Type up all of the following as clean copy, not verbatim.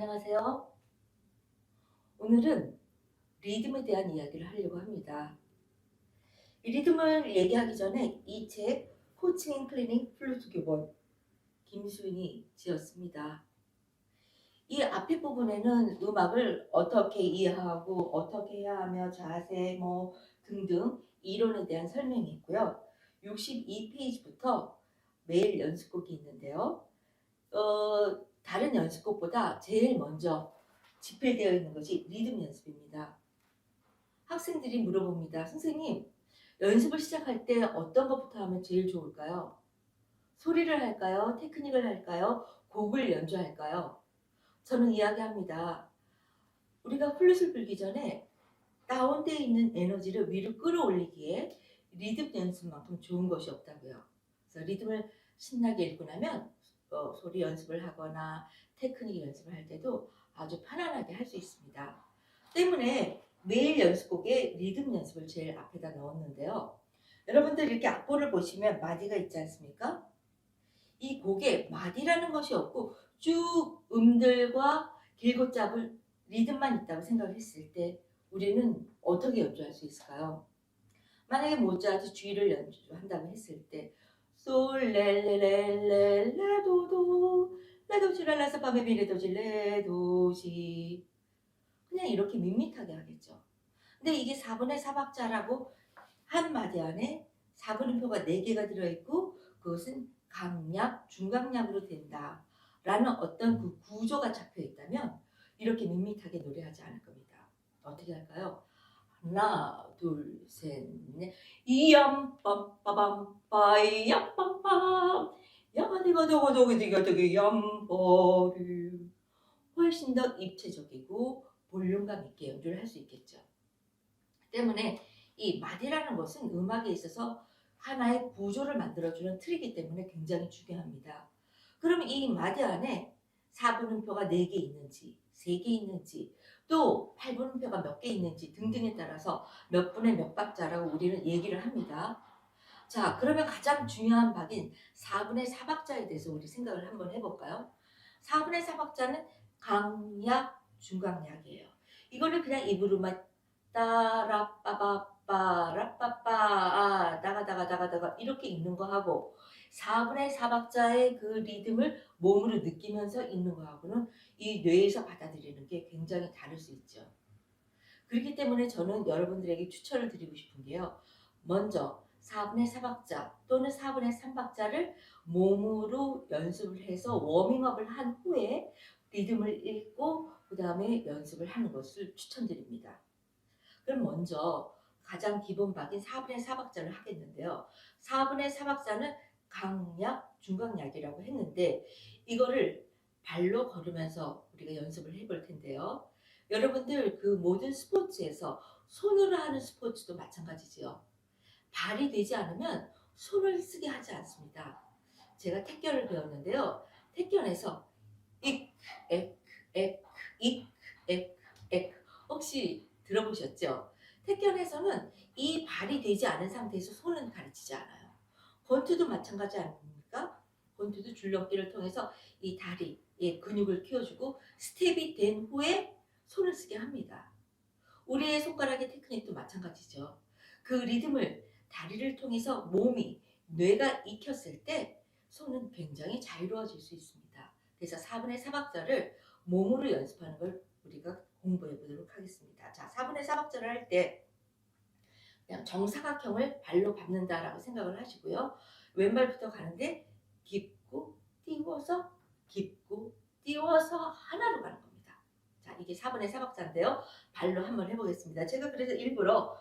안녕하세요. 오늘은 리듬에 대한 이야기를 하려고 합니다. 이 리듬을 얘기하기 전에 이 책 코칭 앤 클리닝 플루트 교본 김수인이 지었습니다. 이 앞에 부분에는 음악을 어떻게 이해하고 어떻게 해야 하며 자세 등등 이론에 대한 설명이 있고요. 62페이지부터 매일 연습곡이 있는데요. 다른 연습곡보다 제일 먼저 집필되어 있는 것이 리듬 연습입니다. 학생들이 물어봅니다. 선생님, 연습을 시작할 때 어떤 것부터 하면 제일 좋을까요? 소리를 할까요? 테크닉을 할까요? 곡을 연주할까요? 저는 이야기합니다. 우리가 플룻을 불기 전에 다운되어 있는 에너지를 위로 끌어올리기에 리듬 연습만큼 좋은 것이 없다고요. 그래서 리듬을 신나게 읽고 나면 소리 연습을 하거나 테크닉 연습을 할 때도 아주 편안하게 할 수 있습니다. 때문에 매일 연습곡에 리듬 연습을 제일 앞에다 넣었는데요. 여러분들 이렇게 악보를 보시면 마디가 있지 않습니까? 이 곡에 마디라는 것이 없고 쭉 음들과 길고 짧은 리듬만 있다고 생각을 했을 때 우리는 어떻게 연주할 수 있을까요? 만약에 모차르트 G를 연주한다고 했을 때 솔, 레레레레, 레도도, 레도시, 랄라사, 파베비, 레도시, 레도시 그냥 이렇게 밋밋하게 하겠죠. 근데 이게 4분의 4박자라고 한 마디 안에 4분음표가 4개가 들어있고 그것은 강약, 중강약으로 된다 라는 어떤 그 구조가 잡혀 있다면 이렇게 밋밋하게 노래하지 않을 겁니다. 어떻게 할까요? 하나, 둘, 셋, 넷. 이얌 빰빠밤빠 이얌 빰빰 야마디가 저거저거 되게 얌버류 훨씬 더 입체적이고 볼륨감 있게 연주를 할 수 있겠죠. 때문에 이 마디라는 것은 음악에 있어서 하나의 구조를 만들어주는 틀이기 때문에 굉장히 중요합니다. 그럼 이 마디 안에 4분음표가 4개 있는지 3개 있는지 또 8분음표가 몇 개 있는지 등등에 따라서 몇 분의 몇 박자라고 우리는 얘기를 합니다. 자, 그러면 가장 중요한 박인 4분의 4박자에 대해서 우리 생각을 한번 해볼까요? 4분의 4박자는 강약, 중강약이에요. 이거를 그냥 입으로만 따라빠바빠 라빠빠 다가다가 이렇게 읽는 거 하고 4분의 4박자의 그 리듬을 몸으로 느끼면서 읽는 거하고는 이 뇌에서 받아들이는 게 굉장히 다를 수 있죠. 그렇기 때문에 저는 여러분들에게 추천을 드리고 싶은 게요. 먼저 4분의 4박자 또는 4분의 3박자를 몸으로 연습을 해서 워밍업을 한 후에 리듬을 읽고 그 다음에 연습을 하는 것을 추천드립니다. 그럼 먼저 가장 기본 박인 4분의 4박자를 하겠는데요. 4분의 4박자는 강약, 중강약이라고 했는데 이거를 발로 걸으면서 우리가 연습을 해볼 텐데요. 여러분들 그 모든 스포츠에서 손으로 하는 스포츠도 마찬가지지요. 발이 되지 않으면 손을 쓰게 하지 않습니다. 제가 태권을 배웠는데요. 태권에서 익, 엑, 엑, 익, 엑, 엑 혹시 들어보셨죠? 태권에서는 이 발이 되지 않은 상태에서 손은 가르치지 않아요. 권투도 마찬가지 아닙니까? 권투도 줄넘기를 통해서 이 다리의 근육을 키워주고 스텝이 된 후에 손을 쓰게 합니다. 우리의 손가락의 테크닉도 마찬가지죠. 그 리듬을 다리를 통해서 몸이 뇌가 익혔을 때 손은 굉장히 자유로워질 수 있습니다. 그래서 4분의 4박자를 몸으로 연습하는 걸 우리가 공부해 보도록 하겠습니다. 자, 4분의 4박자를 할 때 그냥 정사각형을 발로 밟는다라고 생각을 하시고요. 왼발부터 가는데 깊고 띄워서 깊고 띄워서 하나로 가는 겁니다. 자, 이게 4분의 4박자인데요. 발로 한번 해보겠습니다. 제가 그래서 일부러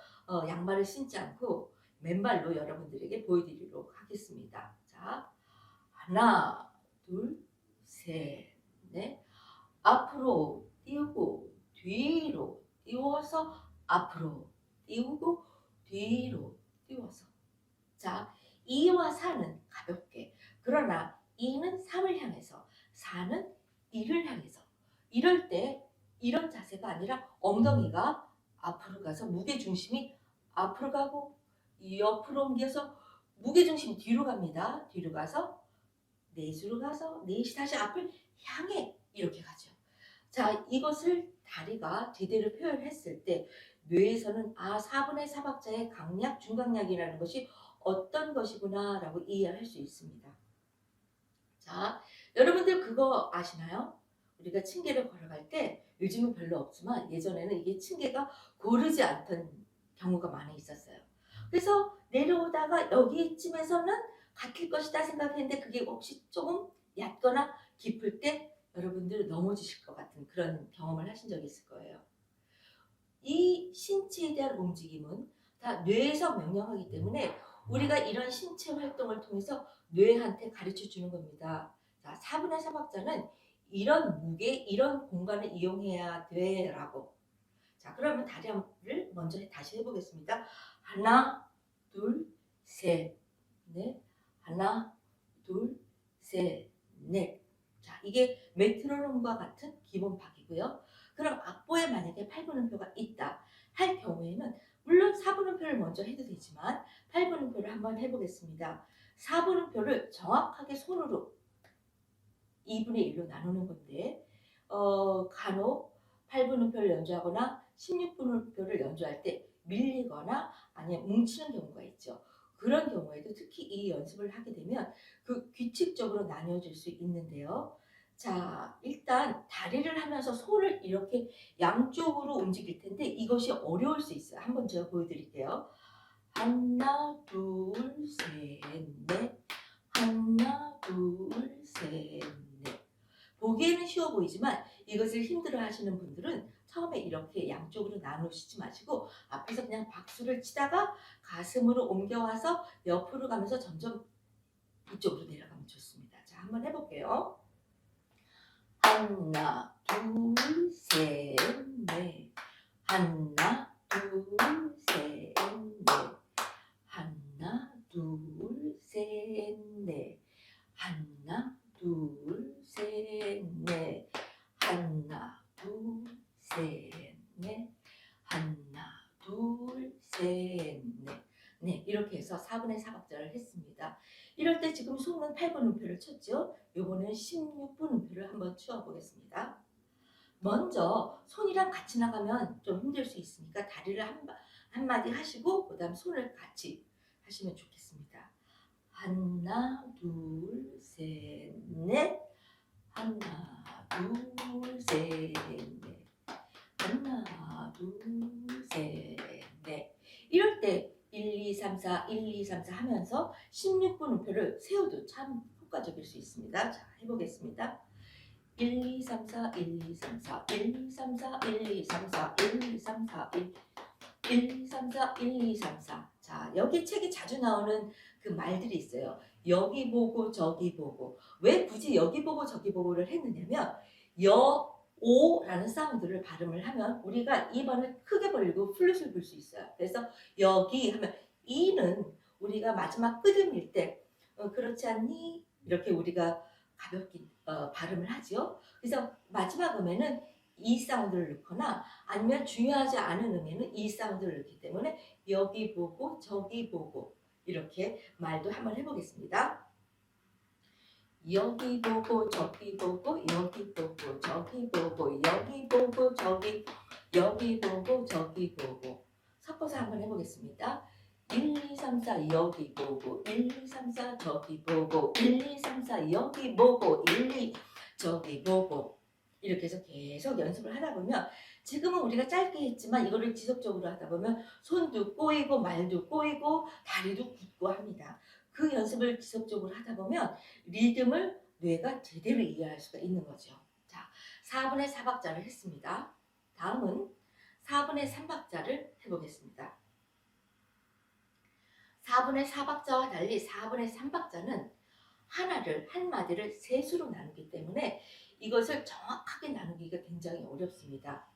양말을 신지 않고 맨발로 여러분들에게 보여드리도록 하겠습니다. 자, 하나, 둘, 셋, 넷. 앞으로 띄우고 뒤로 띄워서 앞으로 띄우고 뒤로 띄워서. 자, 2와 4는 가볍게 그러나 2는 3을 향해서 4는 1을 향해서 이럴 때 이런 자세가 아니라 엉덩이가 앞으로 가서 무게중심이 앞으로 가고 옆으로 옮겨서 무게중심이 뒤로 갑니다. 뒤로 가서 넷으로 가서 넷이 다시 앞을 향해 이렇게 가죠. 자, 이것을 다리가 제대로 표현했을 때 뇌에서는 4분의 4박자의 강약, 중강약이라는 것이 어떤 것이구나라고 이해할 수 있습니다. 자, 여러분들 그거 아시나요? 우리가 층계를 걸어갈 때 요즘은 별로 없지만 예전에는 이게 층계가 고르지 않던 경우가 많이 있었어요. 그래서 내려오다가 여기쯤에서는 같을 것이다 생각했는데 그게 혹시 조금 얕거나 깊을 때 여러분들 넘어지실 것 같은 그런 경험을 하신 적이 있을 거예요. 이 신체에 대한 움직임은 다 뇌에서 명령하기 때문에 우리가 이런 신체 활동을 통해서 뇌한테 가르쳐 주는 겁니다. 자, 4분의 3박자는 이런 무게, 이런 공간을 이용해야 돼 라고. 자, 그러면 다리를 먼저 다시 해보겠습니다. 하나, 둘, 셋, 넷. 하나, 둘, 셋, 넷. 자, 이게 메트로놈과 같은 기본 박이고요. 그럼 악보에 만약에 8분음표가 있다 할 경우에는 물론 4분음표를 먼저 해도 되지만 8분음표를 한번 해보겠습니다. 4분음표를 정확하게 손으로 2분의 1로 나누는 건데 간혹 8분음표를 연주하거나 16분음표를 연주할 때 밀리거나 아니면 뭉치는 경우가 있죠. 그런 경우에도 특히 이 연습을 하게 되면 그 규칙적으로 나뉘어질 수 있는데요. 자, 일단 다리를 하면서 손을 이렇게 양쪽으로 움직일 텐데 이것이 어려울 수 있어요. 한번 제가 보여드릴게요. 하나, 둘, 셋, 넷. 하나, 둘, 셋, 넷. 보기에는 쉬워 보이지만 이것을 힘들어 하시는 분들은 처음에 이렇게 양쪽으로 나누시지 마시고 앞에서 그냥 박수를 치다가 가슴으로 옮겨와서 옆으로 가면서 점점 이쪽으로 내려가면 좋습니다. 자, 한번 해볼게요. 하나, 둘, 셋, 넷. 하나, 둘, 셋, 넷. 하나, 둘, 셋, 넷. 하나, 둘, 셋, 넷. 하나, 둘, 셋, 넷. 하나, 둘, 셋, 넷. 네, 이렇게 해서 4분의 4박자를 했습니다. 이럴 때 지금 손은 8분음표를 쳤죠? 요번엔 16분음표를 한번 추어보겠습니다. 먼저 손이랑 같이 나가면 좀 힘들 수 있으니까 다리를 한마디 하시고 그 다음 손을 같이 하시면 좋겠습니다. 하나, 둘, 셋, 넷. 하나, 둘, 셋, 넷. 하나, 둘, 셋, 넷. 이럴 때 1, 2, 3, 4, 1, 2, 3, 4 하면서 16분음표를 세워도 참 효과적일 수 있습니다. 자, 해보겠습니다. 1, 2, 3, 4, 1, 2, 3, 4, 1, 2, 3, 4, 1, 2, 3, 4, 1, 2, 3, 4, 1, 2, 3, 4, 1, 2, 3, 4. 자, 여기 책에 자주 나오는 그 말들이 있어요. 여기 보고 저기 보고. 왜 굳이 여기 보고 저기 보고를 했느냐면 오라는 사운드를 발음을 하면 우리가 입안을 크게 벌리고 플룻을 불 수 있어요. 그래서 여기 하면 이는 우리가 마지막 끄듬일 때 그렇지 않니? 이렇게 우리가 가볍게 발음을 하죠. 그래서 마지막 음에는 이 사운드를 넣거나 아니면 중요하지 않은 음에는 이 사운드를 넣기 때문에 여기 보고 저기 보고 이렇게 말도 한번 해보겠습니다. 여기 보고 저기 보고 여기 보고 저기 보고 여기 보고 저기 여기 보고 저기 보고 섞어서 한번 해보겠습니다. 1, 2, 3, 4 여기 보고 1, 2, 3, 4 저기 보고 1, 2, 3, 4 여기 보고 1, 2 저기 보고 이렇게 해서 계속 연습을 하다 보면 지금은 우리가 짧게 했지만 이거를 지속적으로 하다 보면 손도 꼬이고 말도 꼬이고 다리도 굳고 합니다. 그 연습을 지속적으로 하다 보면 리듬을 뇌가 제대로 이해할 수가 있는 거죠. 자, 4분의 4박자를 했습니다. 다음은 4분의 3박자를 해보겠습니다. 4분의 4박자와 달리 4분의 3박자는 한 마디를 세 수로 나누기 때문에 이것을 정확하게 나누기가 굉장히 어렵습니다.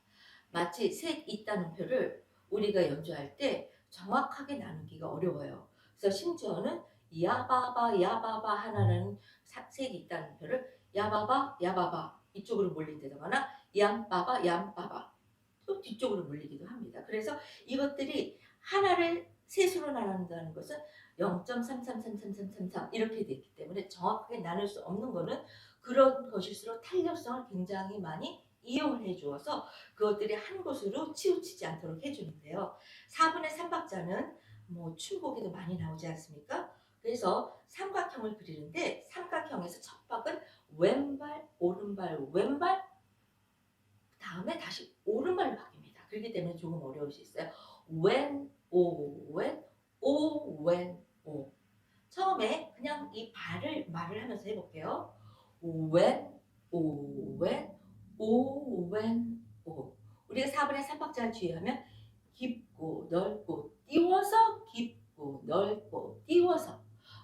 마치 셋 있다는 표를 우리가 연주할 때 정확하게 나누기가 어려워요. 그래서 심지어는 야바바 야바바 하나는 셋이 있다는 표를 야바바 야바바 이쪽으로 몰린다거나 얌바바 얌바바 또 뒤쪽으로 몰리기도 합니다. 그래서 이것들이 하나를 셋으로 나눈다는 것은 0.333333 이렇게 되기 때문에 정확하게 나눌 수 없는 것은 그런 것일수록 탄력성을 굉장히 많이 이용을 해주어서 그것들이 한 곳으로 치우치지 않도록 해주는데요. 4분의 3박자는 뭐 춤곡에도 많이 나오지 않습니까? 그래서 삼각형을 그리는데 삼각형에서 첫 박은 왼발, 오른발, 왼발, 다음에 다시 오른발로 바뀝니다. 그렇기 때문에 조금 어려울 수 있어요. 왼, 오, 왼, 오, 왼, 오. 처음에 그냥 이 발을 말을 하면서 해볼게요. 왼, 오, 왼, 오, 왼, 오. 우리가 4분의 3박자를 주의하면 깊고 넓고 띄워서 깊고 넓고 띄워서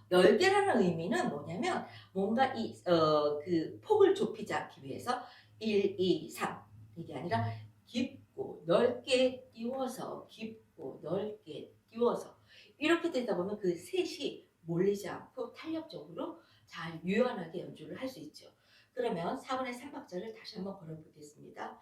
넓게라는 의미는 뭐냐면 뭔가 그 폭을 좁히지 않기 위해서 1, 2, 3 이게 아니라 깊고 넓게 띄워서 깊고 넓게 띄워서 이렇게 되다 보면 그 셋이 몰리지 않고 탄력적으로 잘 유연하게 연주를 할 수 있죠. 그러면 4분의 3박자를 다시 한번 걸어보겠습니다.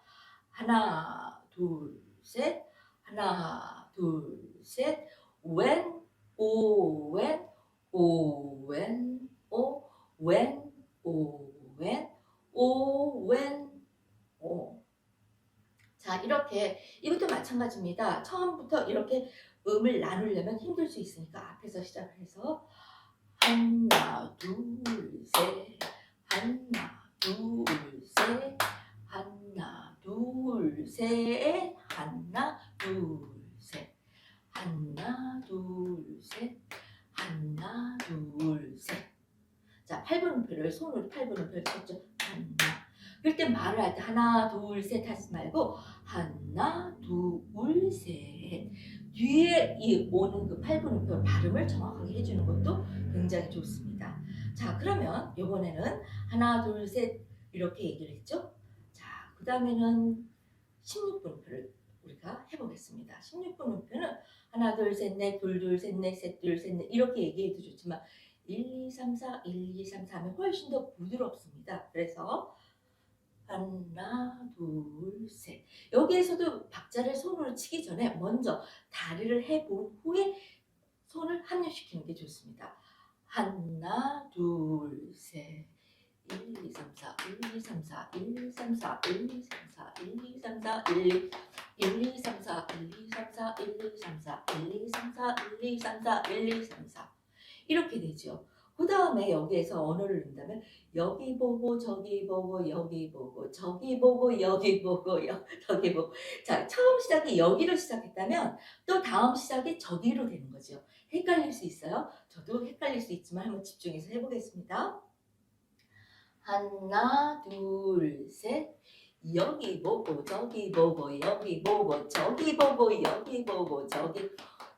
하나, 둘, 셋. 하나, 둘, 셋. 왼, 오, 왼, 오, 왼, 오, 왼, 오, 왼, 오, 왼, 오. 자, 이렇게 이것도 마찬가지입니다. 처음부터 이렇게 음을 나누려면 힘들 수 있으니까 앞에서 시작해서 하나, 둘, 셋. 하나, 둘, 셋. 하나, 둘, 셋. 하나, 둘, 셋. 하나, 둘, 셋. 하나, 둘, 셋. 자, 8분음표를 손으로 8분음표를 쳤죠. 하나. 그럴 때 말을 할 때 하나, 둘, 셋 하지 말고 하나, 둘, 셋. 뒤에 이 오는 그 8분음표 발음을 정확하게 해주는 것도 굉장히 좋습니다. 자, 그러면 이번에는 하나, 둘, 셋 이렇게 얘기를 했죠. 자, 그 다음에는 16분음표를 우리가 해보겠습니다. 16분음표는 하나, 둘, 셋, 넷, 둘, 둘, 셋, 넷, 셋, 둘, 셋, 넷 이렇게 얘기해도 좋지만 1, 2, 3, 4, 1, 2, 3, 4 하면 훨씬 더 부드럽습니다. 그래서 하나, 둘, 셋. 여기에서도 박자를 손으로 치기 전에 먼저 다리를 해본 후에 손을 합류시키는 게 좋습니다. 하나, 둘, 셋. 1, 2, 3, 4, 1, 2, 3, 4, 1, 2, 3, 4, 1, 2, 3, 4, 1, 2, 3, 4, 1, 2, 1, 2, 3, 4, 1, 2, 3, 4, 1, 2, 3, 4, 1, 2, 3, 4, 1, 2, 3, 4, 1, 2, 3, 4 이렇게 되죠. 그 다음에 여기에서 언어를 넣는다면 여기 보고 저기 보고 여기 보고 저기 보고 여기 보고 저기 보고 자 처음 시작이 여기로 시작했다면 또 다음 시작이 저기로 되는 거죠. 헷갈릴 수 있어요. 저도 헷갈릴 수 있지만 한번 집중해서 해보겠습니다. 하나 둘 셋 여기 보고 저기 보고 여기 보고 저기 보고 여기 보고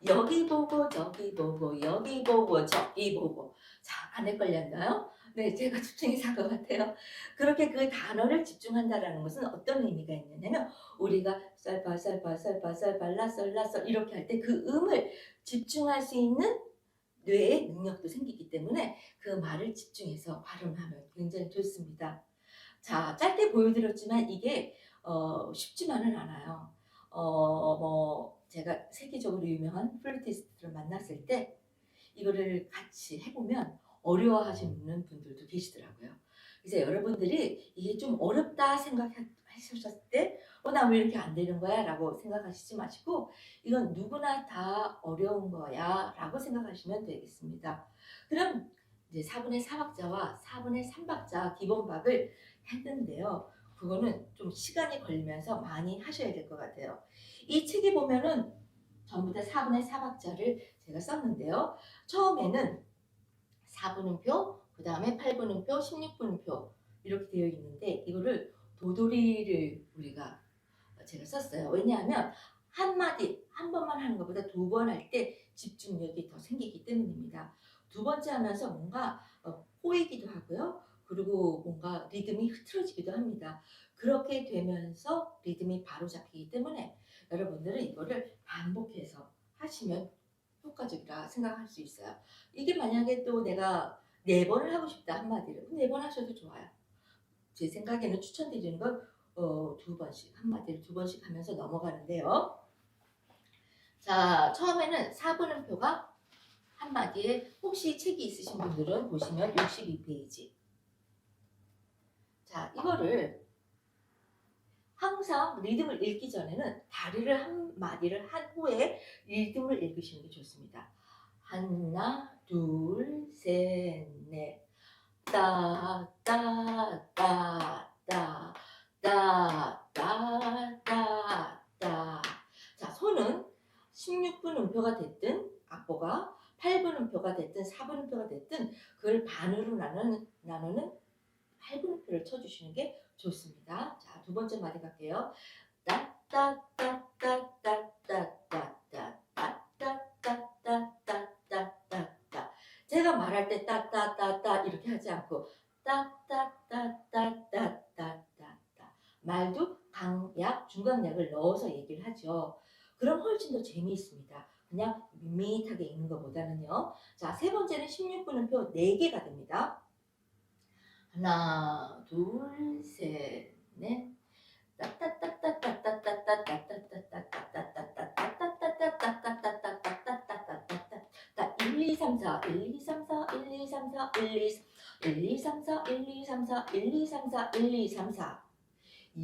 여기 보고 저기 보고 여기 보고 저기 보고 자, 안 헷갈렸나요? 네, 제가 집중해서 한 것 같아요. 그렇게 그 단어를 집중한다라는 것은 어떤 의미가 있냐면 우리가 썰파 썰파 썰파 썰발라 썰라썰 이렇게 할 때 그 음을 집중할 수 있는 뇌의 능력도 생기기 때문에 그 말을 집중해서 발음하면 굉장히 좋습니다. 자, 짧게 보여드렸지만 이게 쉽지만은 않아요. 제가 세계적으로 유명한 플루티스트를 만났을 때 이거를 같이 해보면 어려워하시는 분들도 계시더라고요. 그래서 여러분들이 이게 좀 어렵다 생각하셨을 때 나 왜 이렇게 안 되는 거야? 라고 생각하시지 마시고 이건 누구나 다 어려운 거야 라고 생각하시면 되겠습니다. 그럼 이제 4분의 4박자와 4분의 3박자 기본박을 했는데요. 그거는 좀 시간이 걸리면서 많이 하셔야 될 것 같아요. 이 책에 보면은 전부 다 4분의 4박자를 제가 썼는데요. 처음에는 4분음표, 그 다음에 8분음표, 16분음표 이렇게 되어 있는데 이거를 도돌이를 우리가 제가 썼어요. 왜냐하면 한마디 한 번만 하는 것보다 두 번 할 때 집중력이 더 생기기 때문입니다. 두 번째 하면서 뭔가 꼬이기도 하고요. 그리고 뭔가 리듬이 흐트러지기도 합니다. 그렇게 되면서 리듬이 바로 잡히기 때문에 여러분들은 이거를 반복해서 하시면 효과적이라 생각할 수 있어요. 이게 만약에 또 내가 4번을 하고 싶다 한마디로 4번 하셔도 좋아요. 제 생각에는 추천드리는 건 2번씩 한마디를 2번씩 하면서 넘어가는데요. 자, 처음에는 4분음표가 한마디에 혹시 책이 있으신 분들은 보시면 62페이지. 자, 이거를 항상 리듬을 읽기 전에는 다리를 한 마디를 한 후에 리듬을 읽으시는 게 좋습니다. 하나, 둘, 셋, 넷. 따, 따, 따, 따, 따, 따, 따, 따. 자, 손은 16분 음표가 됐든 악보가 8분 음표가 됐든 4분 음표가 됐든 그걸 반으로 나누는 8분 음표를 쳐주시는 게 좋습니다. 자, 두 번째 마디 갈게요. 따따따따따따따따따따따따따따따. 제가 말할 때 따따따따 이렇게 하지 않고 따따따따따따따따. 말도 강약, 중강약을 넣어서 얘기를 하죠. 그럼 훨씬 더 재미있습니다. 그냥 밋밋하게 읽는 것보다는요. 자, 세 번째는 16분음표 4개가 됩니다. 하나, 둘, 셋, 넷. 1, 2, 3, 4, 1, 2, 3, 4, 1, 2, 3, 4, 1, 2, 3, 4, 1, 2, 3, 4, 1, 2, 3, 4, 1, 2, 3, 4.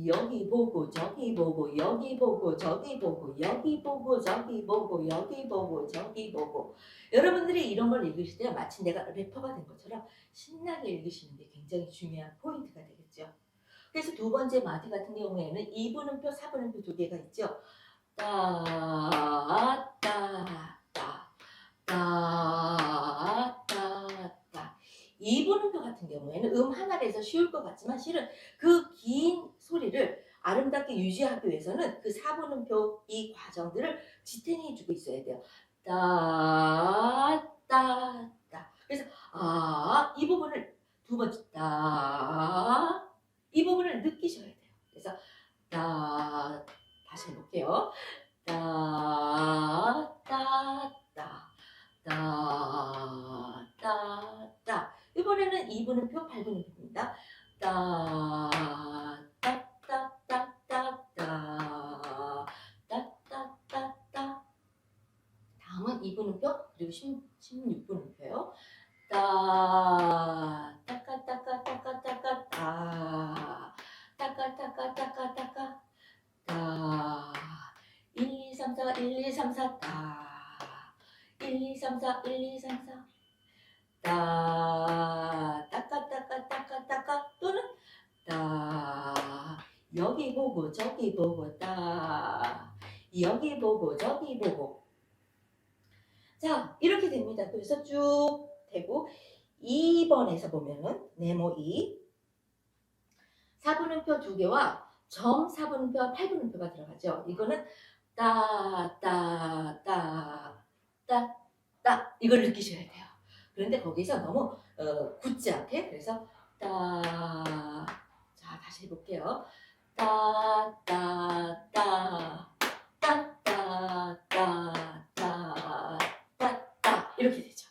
여기 보고 저기 보고 여기 보고 저기 보고 여기 보고 저기 보고 여기 보고 저기 보고. 여러분들이 이런 걸 읽으실 때 마치 내가 래퍼가 된 것처럼 신나게 읽으시는 게 굉장히 중요한 포인트가 되겠죠. 그래서 두 번째 마디 같은 경우에는 2분음표, 4분음표 두 개가 있죠. 따, 따, 따, 따, 따, 따. 2분음표 같은 경우에는 하나를 해서 쉬울 것 같지만 실은 그 긴 소리를 아름답게 유지하기 위해서는 그 4분음표 이 과정들을 지탱해주고 있어야 돼요. 따, 따, 따. 그래서 이 부분을 두 번째 이 부분을 느끼셔야 돼요. 그래서 다시 해볼게요. 이번에는 2분음표, 8분음표입니다. 다음은 2분음표 그리고 16분음표요. 따까따까따까따까따 따까따까따까따까 따 1, 2, 3, 4, 1, 2, 3, 4 따 1, 2, 3, 4, 1, 2, 3, 4 따 따까따까따까따까 또는 따 여기 보고 저기 보고 따 여기 보고 저기 보고. 자, 이렇게 됩니다. 그래서 쭉 되고 2번에서 보면은 네모 2 4분음표 2개와 점 4분음표, 8분음표가 들어가죠. 이거는 따, 따, 따, 따, 따 이걸 느끼셔야 돼요. 그런데 거기서 너무 굳지 않게 그래서 따. 자, 다시 해볼게요. 따, 따, 따, 따, 따, 따, 따, 따, 따 이렇게 되죠.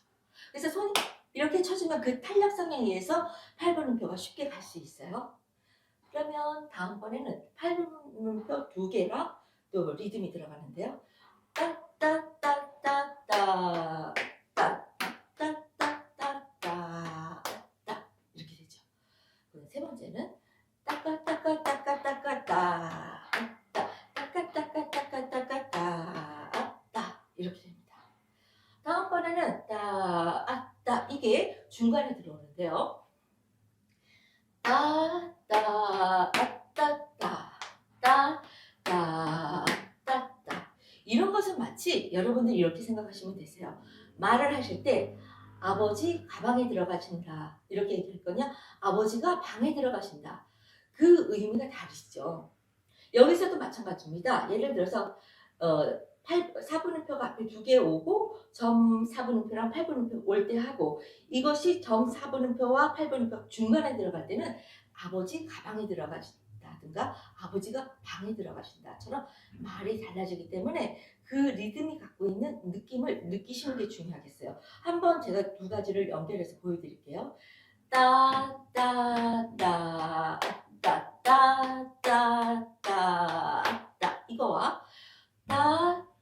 그래서 손이 이렇게 쳐주면 그 탄력성에 의해서 8분음표가 쉽게 갈 수 있어요. 그러면 다음번에는 8분음표 2개랑 또 리듬이 들어가는데요. 따따따따따 따따따따따 이렇게 되죠. 그럼 세 번째는 따까따까따까따까따 따까따까따까따까따 이렇게 됩니다. 다음번에는 따 이게 중간에 들어오는데요. 이런 것은 마치 여러분들이 이렇게 생각하시면 되세요. 말을 하실 때 아버지 가방에 들어가신다 이렇게 얘기할 거냐 아버지가 방에 들어가신다 그 의미가 다르시죠. 여기서도 마찬가지입니다. 예를 들어서 4분음표가 앞에 2개 오고 점 4분음표랑 8분음표 올 때 하고 이것이 점 4분음표와 8분음표 중간에 들어갈 때는 아버지 가방에 들어가신다든가 아버지가 방에 들어가신다처럼 말이 달라지기 때문에 그 리듬이 갖고 있는 느낌을 느끼시는 게 중요하겠어요. 한번 제가 두 가지를 연결해서 보여드릴게요. 따따따 따따따따따 이거와 따따따따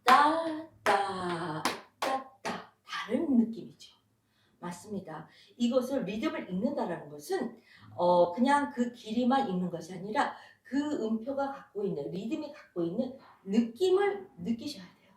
따따따따 다른 느낌이죠. 맞습니다. 이것을 리듬을 읽는다라는 것은 그냥 그 길이만 읽는 것이 아니라 그 음표가 갖고 있는 리듬이 갖고 있는 느낌을 느끼셔야 돼요.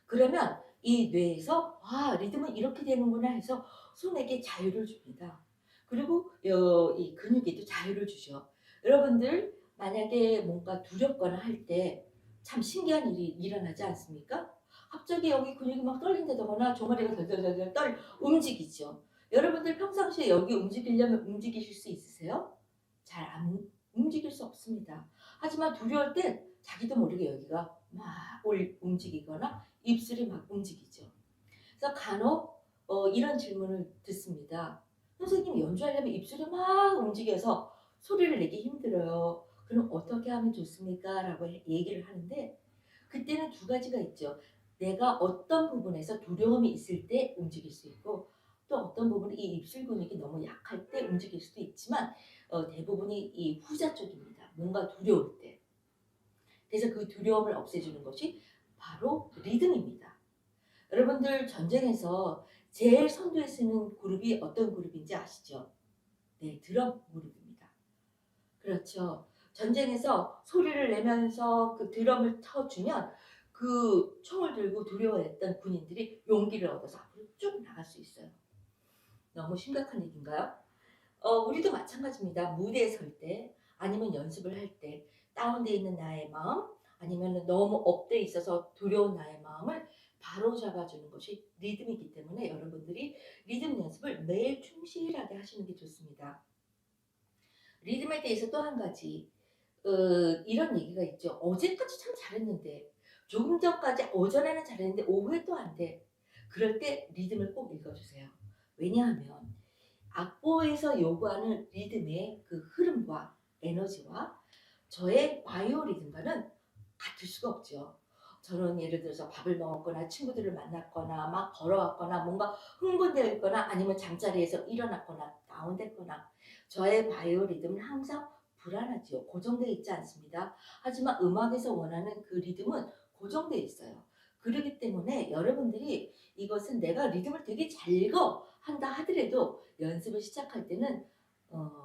그러면 이 뇌에서 '아 리듬은 이렇게 되는구나.' 해서 손에게 자유를 줍니다. 그리고 이 근육에도 자유를 주죠. 여러분들 만약에 뭔가 두렵거나 할 때 참 신기한 일이 일어나지 않습니까? 갑자기 여기 근육이 막 떨린다거나 종아리가 덜덜덜덜 움직이죠. 여러분들 평상시에 여기 움직이려면 움직이실 수 있으세요? 잘 안 움직일 수 없습니다. 하지만 두려울 땐 자기도 모르게 여기가 막 움직이거나 입술이 막 움직이죠. 그래서 간혹 이런 질문을 듣습니다. 선생님 연주하려면 입술이 막 움직여서 소리를 내기 힘들어요. 그럼 어떻게 하면 좋습니까? 라고 얘기를 하는데 그때는 두 가지가 있죠. 내가 어떤 부분에서 두려움이 있을 때 움직일 수 있고 또 어떤 부분이 이 입술 근육이 너무 약할 때 움직일 수도 있지만 대부분이 이 후자 쪽입니다. 뭔가 두려울 때. 그래서 그 두려움을 없애주는 것이 바로 리듬입니다. 여러분들 전쟁에서 제일 선두에 쓰는 그룹이 어떤 그룹인지 아시죠? 네, 드럼 그룹입니다. 그렇죠. 전쟁에서 소리를 내면서 그 드럼을 쳐주면 그 총을 들고 두려워했던 군인들이 용기를 얻어서 앞으로 쭉 나갈 수 있어요. 너무 심각한 얘기인가요? 우리도 마찬가지입니다. 무대에 설 때 아니면 연습을 할 때 다운돼 있는 나의 마음 아니면 너무 업돼 있어서 두려운 나의 마음을 바로잡아주는 것이 리듬이기 때문에 여러분들이 리듬 연습을 매일 충실하게 하시는 게 좋습니다. 리듬에 대해서 또 한 가지 이런 얘기가 있죠. 어제까지 참 잘했는데 조금 전까지 오전에는 잘했는데 오후에 또 안 돼. 그럴 때 리듬을 꼭 읽어주세요. 왜냐하면 악보에서 요구하는 리듬의 그 흐름과 에너지와 저의 바이오 리듬과는 같을 수가 없죠. 저는 예를 들어서 밥을 먹었거나 친구들을 만났거나 막 걸어왔거나 뭔가 흥분되어 있거나 아니면 잠자리에서 일어났거나 다운됐거나 저의 바이오 리듬은 항상 불안하지요. 고정되어 있지 않습니다. 하지만 음악에서 원하는 그 리듬은 고정되어 있어요. 그렇기 때문에 여러분들이 이것은 내가 리듬을 되게 잘 읽어 한다 하더라도 연습을 시작할 때는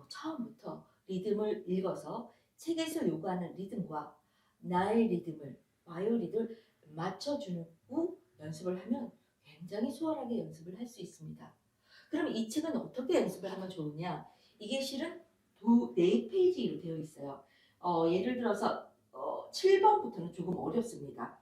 처음부터 리듬을 읽어서 책에서 요구하는 리듬과 나의 리듬을 바이올린을 맞춰주는 후 연습을 하면 굉장히 수월하게 연습을 할 수 있습니다. 그럼 이 책은 어떻게 연습을 하면 좋으냐? 이게 실은 네 페이지로 되어 있어요. 예를 들어서 7번부터는 조금 어렵습니다.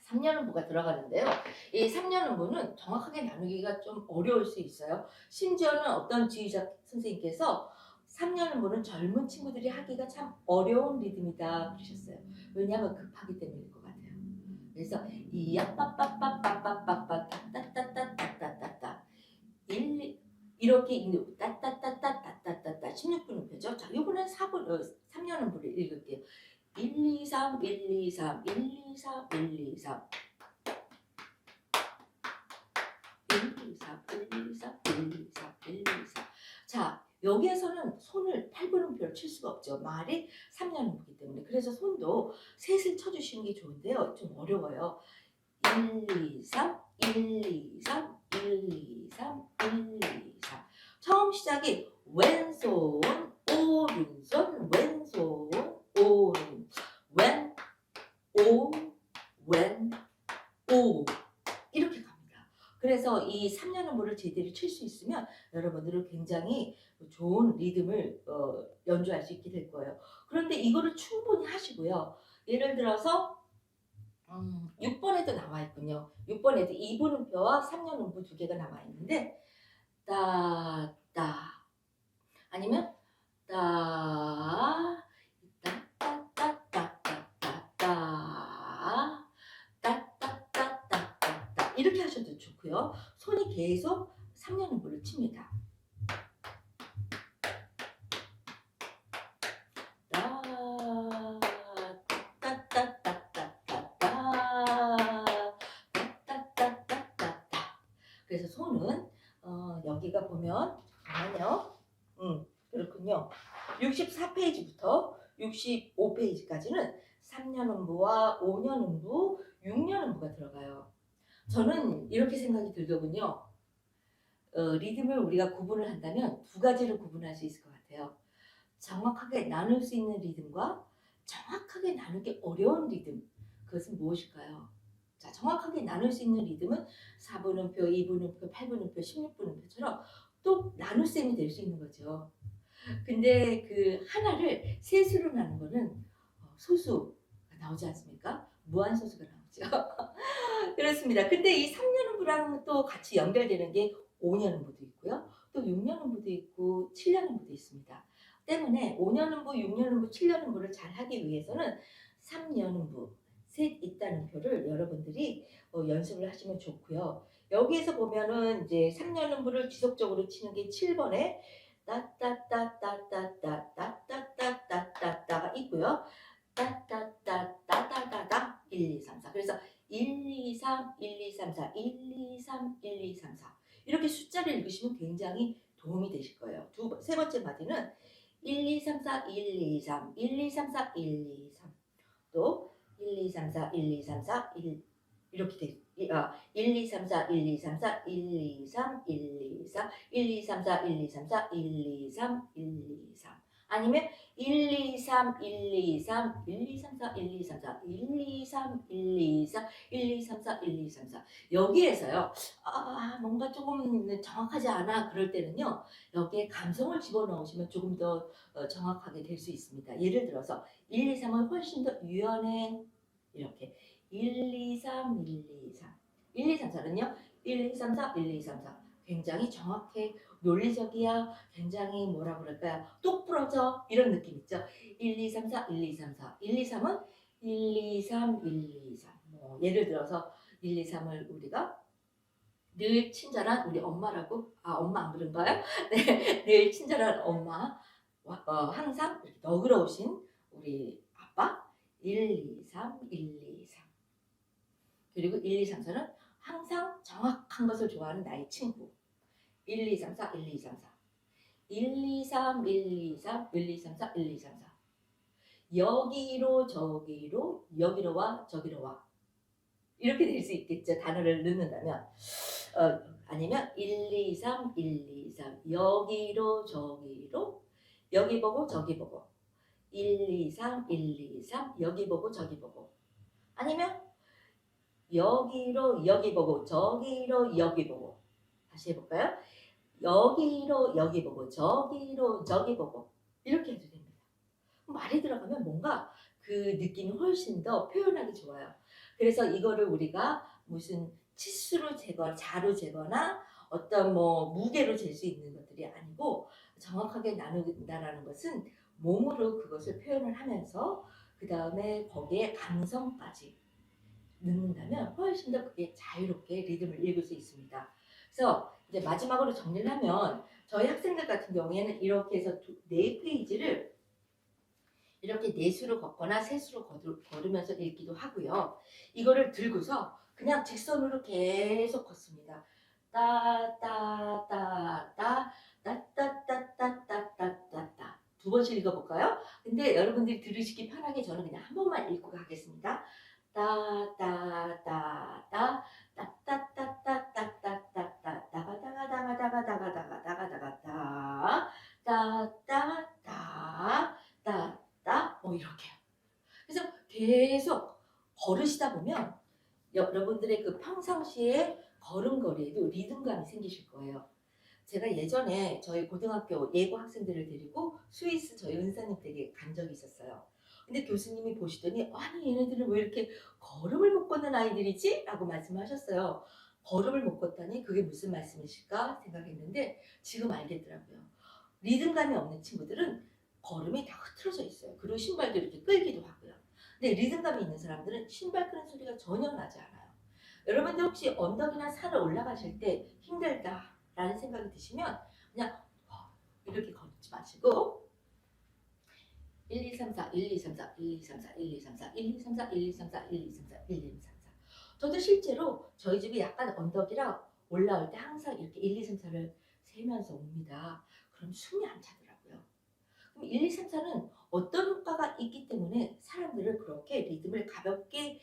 3년음부가 들어가는데요. 이 3년음부는 정확하게 나누기가 좀 어려울 수 있어요. 심지어는 어떤 지휘자 선생님께서 3년음부는 젊은 친구들이 하기가 참 어려운 리듬이다 그러셨어요. 왜냐하면 급하기 때문일 것 같아요. 그래서 이야빠빠빠빠빠빠빠 따따따따따따따 이렇게 있는 따따따따따따따 16분음표죠. 자, 요거는 3년음부를 읽을게요. 1, 2, 3, 1, 2, 3, 1, 2, 3, 1, 2, 3 1, 2, 3, 1, 2, 3, 1, 2, 3, 1, 2, 3 자, 여기에서는 손을 8분음표를 칠 수가 없죠. 말이 3년음이기 때문에. 그래서 손도 셋을 쳐주시는 게 좋은데요. 좀 어려워요. 1, 2, 3, 1, 2, 3, 1, 2, 3, 1, 2, 3 처음 시작이 왼손, 오른손, 왼손, 오른, 왼, 오, 왼, 오 이렇게 갑니다. 그래서 이 3년음부를 제대로 칠 수 있으면 여러분들은 굉장히 좋은 리듬을 연주할 수 있게 될 거예요. 그런데 이거를 충분히 하시고요. 예를 들어서 6번에도 나와 있군요. 6번에도 2분음표와 3년음부 두 개가 나와 있는데 따, 따 아니면 따, 따, 따, 따, 따, 따, 따, 따따따따따따 이렇게 하셔도 좋고요. 손이 계속 3년음부를 칩니다. 따 따따따따따따 따따따따따따 그래서 손은 여기가 보면 잠깐만요. 그렇군요. 64페이지부터 65페이지까지는 3년음부와 5년음부, 6년음부가 들어가요. 저는 이렇게 생각이 들더군요. 리듬을 우리가 구분을 한다면 두 가지로 구분할 수 있을 것 같아요. 정확하게 나눌 수 있는 리듬과 정확하게 나누기 어려운 리듬. 그것은 무엇일까요? 자, 정확하게 나눌 수 있는 리듬은 4분음표, 2분음표, 8분음표, 16분음표처럼 또 나눗셈이 될 수 있는 거죠. 근데 그 하나를 셋으로 나눈 거는 소수가 나오지 않습니까? 무한소수가 나오죠. 그렇습니다. 근데 이 3년음부랑 또 같이 연결되는 게 5년음부도 있고요. 또 6년음부도 있고 7년음부도 있습니다. 때문에 5년음부, 6년음부, 7년음부를 잘 하기 위해서는 3년음부, 셋 있다는 표를 여러분들이 연습을 하시면 좋고요. 여기에서 보면은 이제 3년음부를 지속적으로 치는 게 7번에 따따따따따따따따따따따가 있고요. 따따따따따따따 1, 2, 3, 4. 그래서 1, 2, 3, 1, 2, 3, 4, 1, 2, 3, 1, 2, 3, 4 이렇게 숫자를 읽으시면 굉장히 도움이 되실 거예요. 세 번째 마디는 1, 2, 3, 4, 1, 2, 3, 1, 2, 3, 4, 1, 2, 3 또 1, 2, 3, 4, 1, 2, 3, 4, 1 이렇게 돼 1, 2, 3, 4, 1, 2, 3, 4, 1, 2, 3, 1, 2, 4, 1, 2, 3, 4, 1, 2, 3, 4, 1, 2, 3, 1, 2, 3 아니면 1, 2, 3, 1, 2, 3, 1, 2, 3, 4, 1, 2, 3, 4, 1, 2, 3, 1, 2, 3, 1, 2, 3, 4, 1, 2, 3, 4 여기에서요. 뭔가 조금 정확하지 않아 그럴 때는요. 여기에 감성을 집어넣으시면 조금 더 정확하게 될 수 있습니다. 예를 들어서 1, 2, 3은 훨씬 더 유연해. 이렇게 1, 2, 3, 1, 2, 3 1, 2, 3, 4는요. 1, 2, 3, 4, 1, 2, 3, 4 굉장히 정확해. 논리적이야. 굉장히 뭐라 그럴까요? 똑부러져. 이런 느낌 있죠. 1, 2, 3, 4, 1, 2, 3, 4 1, 2, 3은 1, 2, 3, 1, 2, 3 예를 들어서 1, 2, 3을 우리가 늘 친절한 우리 엄마라고 엄마 안 그런가요? 네, 늘 친절한 엄마 항상 이렇게 너그러우신 우리 아빠 1, 2, 3, 1, 2, 3 그리고 1, 2, 3, 4는 항상 정확한 것을 좋아하는 나의 친구 1, 2, 3, 4, 1, 2, 3, 4 1, 2, 3, 1, 2, 3, 1, 2, 3, 4, 1, 2, 3, 4 여기로 저기로 여기로 와 저기로 와 이렇게 될 수 있겠죠. 단어를 넣는다면 아니면 1, 2, 3, 1, 2, 3 여기로 저기로 여기 보고 저기 보고 1, 2, 3, 1, 2, 3 여기 보고 저기 보고 아니면 여기로 여기 보고 저기로 여기 보고 다시 해볼까요? 여기로 여기 보고 저기로 저기 보고 이렇게 해도 됩니다. 말이 들어가면 뭔가 그 느낌이 훨씬 더 표현하기 좋아요. 그래서 이거를 우리가 무슨 치수로 재거나 자로 재거나 어떤 뭐 무게로 잴 수 있는 것들이 아니고 정확하게 나눈다라는 것은 몸으로 그것을 표현을 하면서 그 다음에 거기에 감성까지 넣는다면 훨씬 더 그게 자유롭게 리듬을 읽을 수 있습니다. 그래서 이제 마지막으로 정리를 하면 저희 학생들 같은 경우에는 이렇게 해서 네 페이지를 이렇게 네수로 걷거나 세수로 걸으면서 읽기도 하고요. 이거를 들고서 그냥 직선으로 계속 걷습니다. 따따따따 따따따따따따따 두 번씩 읽어볼까요? 근데 여러분들이 들으시기 편하게 저는 그냥 한 번만 읽고 가겠습니다. 따따따따 따따따따따따따따 다가다가다가다가다가다가다가다가 따따따 따 이렇게요. 그래서 계속 걸으시다 보면 여러분들의 그 평상시에 걸음걸이에도 리듬감이 생기실 거예요. 제가 예전에 저희 고등학교 예고 학생들을 데리고 스위스 저희 은사님 댁에 간 적이 있었어요. 근데 교수님이 보시더니 아니 얘네들은 왜 이렇게 걸음을 못 걷는 아이들이지? 라고 말씀하셨어요. 걸음을 못 걷다니 그게 무슨 말씀이실까 생각했는데 지금 알겠더라고요. 리듬감이 없는 친구들은 걸음이 다 흐트러져 있어요. 그리고 신발도 이렇게 끌기도 하고요. 근데 리듬감이 있는 사람들은 신발 끄는 소리가 전혀 나지 않아요. 여러분들 혹시 언덕이나 산을 올라가실 때 힘들다라는 생각이 드시면 그냥 이렇게 걷지 마시고 1, 2, 3, 4, 1, 2, 3, 4, 1, 2, 3, 4, 1, 2, 3, 4, 1, 2, 3, 4, 1, 2, 3, 4, 1, 2, 3, 4, 1, 2, 3, 4 저도 실제로 저희 집이 약간 언덕이라 올라올 때 항상 이렇게 1, 2, 3, 4를 세면서 옵니다. 그럼 숨이 안 차더라고요. 그럼 1, 2, 3, 4는 어떤 효과가 있기 때문에 사람들을 그렇게 리듬을 가볍게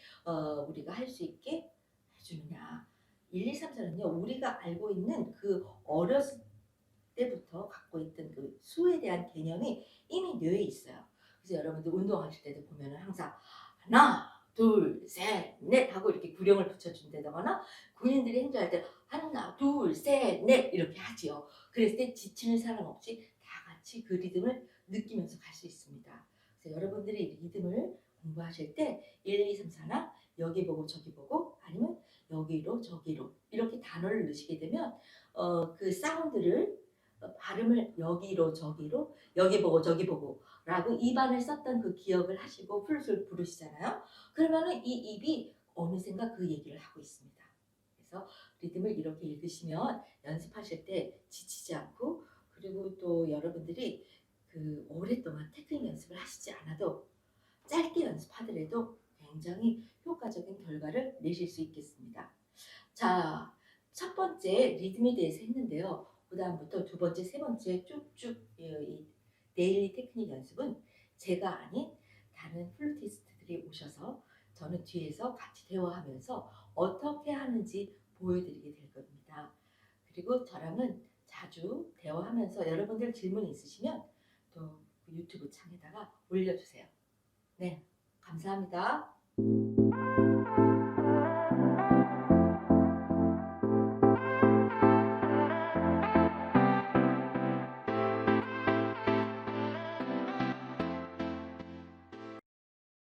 우리가 할 수 있게 해주느냐. 1, 2, 3, 4는요. 우리가 알고 있는 그 어렸을 때부터 갖고 있던 그 수에 대한 개념이 이미 뇌에 있어요. 그래서 여러분들 운동하실 때도 보면은 항상 하나, 둘, 셋, 넷 하고 이렇게 구령을 붙여준다거나 군인들이 행동할 때 하나, 둘, 셋, 넷 이렇게 하지요. 그랬을 때 지치는 사람 없이 다 같이 그 리듬을 느끼면서 갈 수 있습니다. 그래서 여러분들이 리듬을 공부하실 때 1, 2, 3, 4나 여기 보고 저기 보고 아니면 여기로 저기로 이렇게 단어를 넣으시게 되면 그 사운드를 발음을 여기로 저기로 여기 보고 저기 보고 라고 입안을 썼던 그 기억을 하시고 플룻을 부르시잖아요. 그러면은 이 입이 어느샌가 그 얘기를 하고 있습니다. 그래서 리듬을 이렇게 읽으시면 연습하실 때 지치지 않고 그리고 또 여러분들이 그 오랫동안 테크닉 연습을 하시지 않아도 짧게 연습하더라도 굉장히 효과적인 결과를 내실 수 있겠습니다. 자, 첫 번째 리듬에 대해서 했는데요. 그 다음부터 두 번째, 세 번째 쭉쭉 이 데일리 테크닉 연습은 제가 아닌 다른 플루티스트들이 오셔서 저는 뒤에서 같이 대화하면서 어떻게 하는지 보여드리게 될 겁니다. 그리고 저랑은 자주 대화하면서 여러분들 질문 있으시면 또 유튜브 창에다가 올려주세요. 네, 감사합니다.